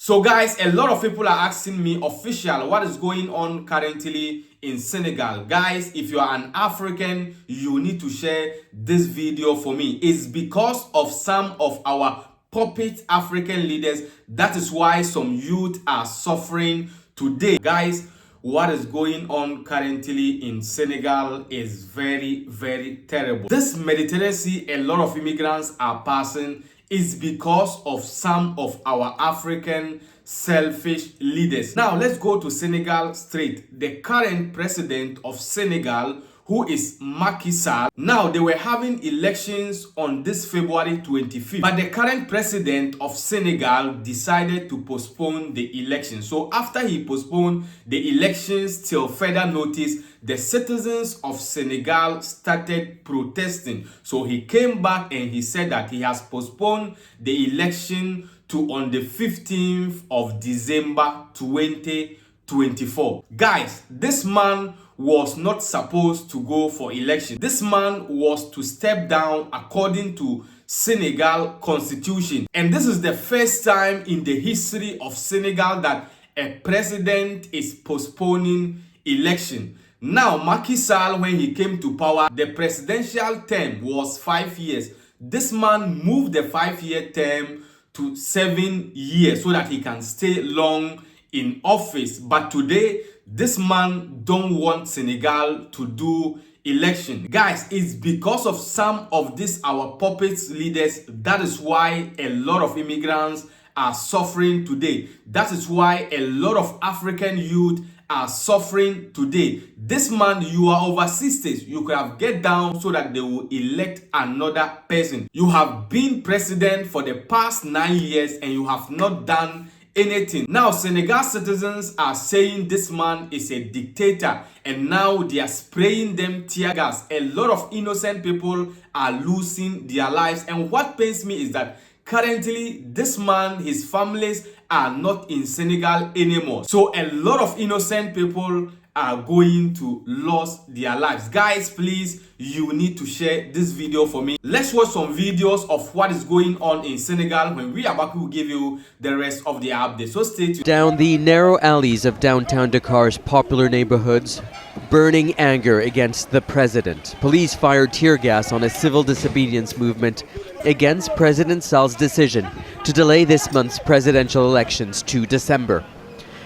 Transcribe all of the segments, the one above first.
So guys, a lot of people are asking me, official, what is going on currently in Senegal? Guys, if you are an African, you need to share this video for me. It's because of some of our puppet African leaders. That is why some youth are suffering today. Guys, what is going on currently in Senegal is very, very terrible. This Mediterranean Sea, a lot of immigrants are passing is because of some of our African selfish leaders. Now, let's go to Senegal straight. The current president of Senegal, who is Macky Sall. Now, they were having elections on this February 25th. But the current president of Senegal decided to postpone the election. So after he postponed the elections till further notice, the citizens of Senegal started protesting. So he came back and he said that he has postponed the election to on the 15th of December 2024. Guys, this man was not supposed to go for election. This man was to step down according to Senegal constitution. And this is the first time in the history of Senegal that a president is postponing election. Now, Macky Sall, when he came to power, the presidential term was 5 years. This man moved the 5-year term to 7 years so that he can stay long in office. But today, this man don't want Senegal to do election. Guys, it's because of some of these our puppets leaders. That is why a lot of immigrants are suffering today. That is why a lot of African youth are suffering today. This man, you are over 60s. You could have get down so that they will elect another person. You have been president for the past 9 years and you have not done anything. Now, Senegal citizens are saying this man is a dictator and now they are spraying them tear gas. A lot of innocent people are losing their lives. And what pains me is that currently this man, his families are not in Senegal anymore. So a lot of innocent people are going to lose their lives. Guys, please, you need to share this video for me. Let's watch some videos of what is going on in Senegal. When we are back, we'll give you the rest of the update. So stay tuned. Down the narrow alleys of downtown Dakar's popular neighborhoods, burning anger against the president. Police fired tear gas on a civil disobedience movement against President Sall's decision to delay this month's presidential elections to December.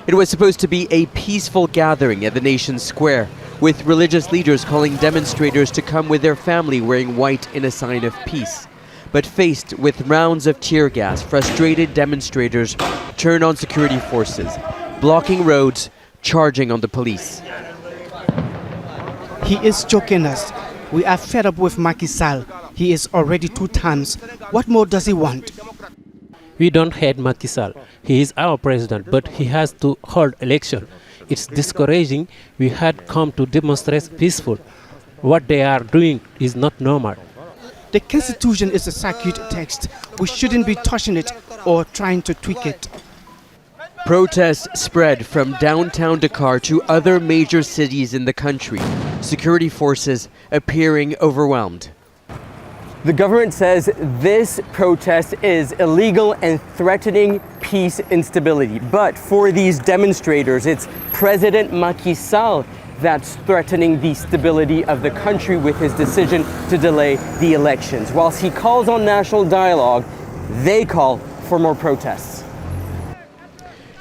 It was supposed to be a peaceful gathering at the nation's square, with religious leaders calling demonstrators to come with their family wearing white in a sign of peace. But faced with rounds of tear gas, frustrated demonstrators turned on security forces, blocking roads, charging on the police. He is choking us. We are fed up with Macky Sall. He is already 2 times. What more does he want? We don't hate Macky Sall. He is our president, but he has to hold election. It's discouraging. We had come to demonstrate peaceful. What they are doing is not normal. The Constitution is a sacred text. We shouldn't be touching it or trying to tweak it. Protests spread from downtown Dakar to other major cities in the country, security forces appearing overwhelmed. The government says this protest is illegal and threatening peace and stability. But for these demonstrators, it's President Macky Sall that's threatening the stability of the country with his decision to delay the elections. Whilst he calls on national dialogue, they call for more protests.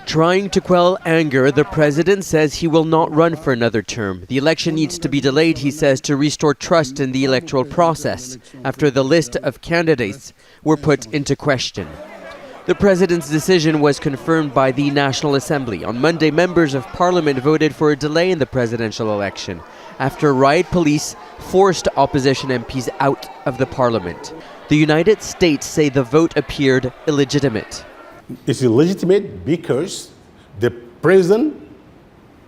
Trying to quell anger, the president says he will not run for another term. The election needs to be delayed, he says, to restore trust in the electoral process after the list of candidates were put into question. The president's decision was confirmed by the National Assembly. On Monday, members of parliament voted for a delay in the presidential election after riot police forced opposition MPs out of the parliament. The United States say the vote appeared illegitimate. It's illegitimate because the president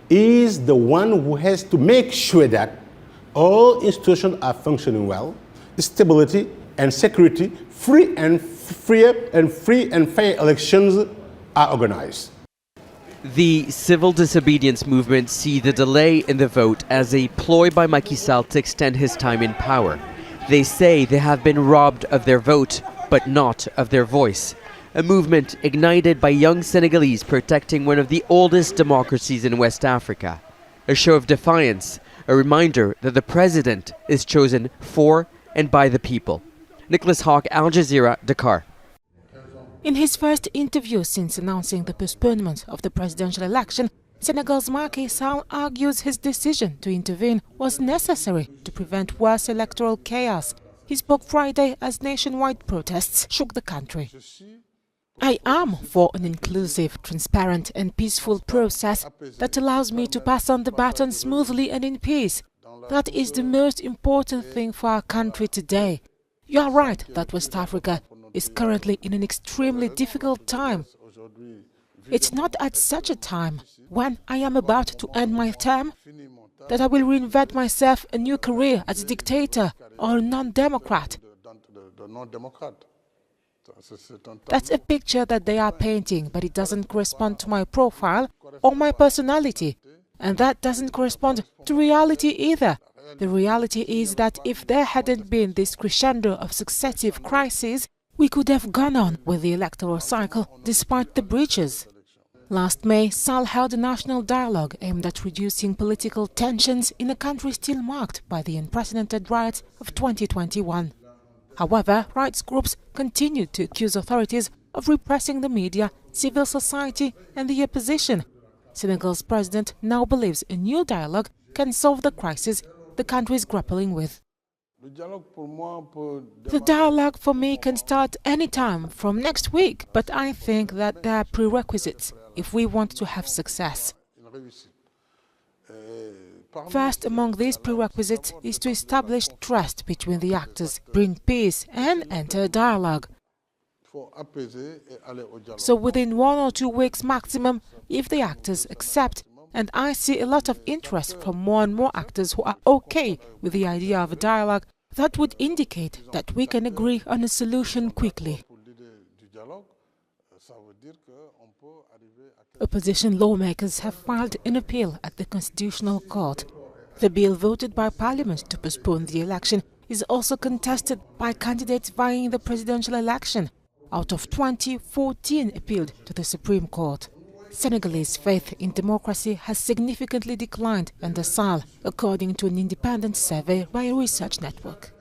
is the one who has to make sure that all institutions are functioning well, stability and security, free and fair elections are organized. The civil disobedience movement see the delay in the vote as a ploy by Macky Sall to extend his time in power. They say they have been robbed of their vote, but not of their voice. a movement ignited by young Senegalese protecting one of the oldest democracies in West Africa. A show of defiance, a reminder that the president is chosen for and by the people. Nicholas Sh0ck, Al Jazeera, Dakar. In his first interview since announcing the postponement of the presidential election, Senegal's Macky Sall argues his decision to intervene was necessary to prevent worse electoral chaos. He spoke Friday as nationwide protests shook the country. I am for an inclusive, transparent and peaceful process that allows me to pass on the baton smoothly and in peace. That is the most important thing for our country today. You are right that West Africa is currently in an extremely difficult time. It's not at such a time, when I am about to end my term, that I will reinvent myself a new career as a dictator or a non-democrat. That's a picture that they are painting, but it doesn't correspond to my profile or my personality. And that doesn't correspond to reality either. The reality is that if there hadn't been this crescendo of successive crises, we could have gone on with the electoral cycle despite the breaches. Last May, Sall held a national dialogue aimed at reducing political tensions in a country still marked by the unprecedented riots of 2021. However, rights groups continued to accuse authorities of repressing the media, civil society and the opposition. Senegal's president now believes a new dialogue can solve the crisis the country is grappling with. The dialogue for me can start any time from next week, but I think that there are prerequisites if we want to have success. First among these prerequisites is to establish trust between the actors, bring peace and enter a dialogue. So within 1 or 2 weeks maximum, if the actors accept, and I see a lot of interest from more and more actors who are okay with the idea of a dialogue, that would indicate that we can agree on a solution quickly. Opposition lawmakers have filed an appeal at the Constitutional Court. The bill voted by Parliament to postpone the election is also contested by candidates vying the presidential election. Out of 20, 14 appealed to the Supreme Court. Senegalese faith in democracy has significantly declined under Sall, according to an independent survey by a research network.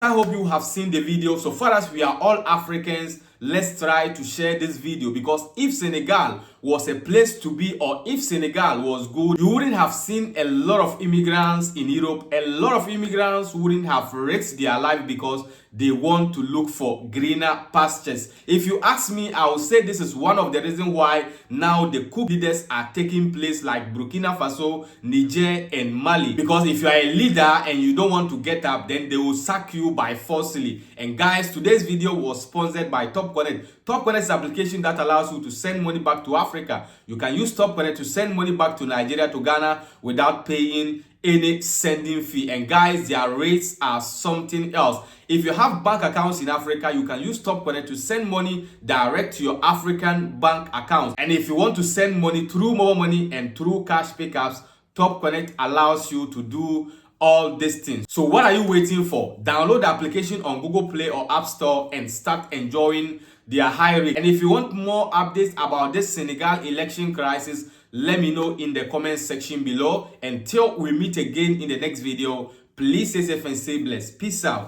I hope you have seen the video. So far as we are all Africans, let's try to share this video, because if Senegal was a place to be, or if Senegal was good, you wouldn't have seen a lot of immigrants in Europe. A lot of immigrants wouldn't have risked their life because they want to look for greener pastures. If you ask me, I will say this is one of the reasons why now the coup leaders are taking place, like Burkina Faso, Niger and Mali. Because if you are a leader and you don't want to get up, then they will sack you by forcefully. And guys, today's video was sponsored by Top Connect. Top Connect is an application that allows you to send money back to Africa. You can use Top Connect to send money back to Nigeria, to Ghana, without paying any sending fee. And guys, their rates are something else. If you have bank accounts in Africa, you can use Top Connect to send money direct to your African bank account. And if you want to send money through mobile money and through cash pickups, Top Connect allows you to do all these things. So what are you waiting for? Download the application on Google Play or App Store and start enjoying their high rate. And if you want more updates about this Senegal election crisis, let me know in the comment section below. Until we meet again in the next video, please stay safe and stay blessed. Peace out.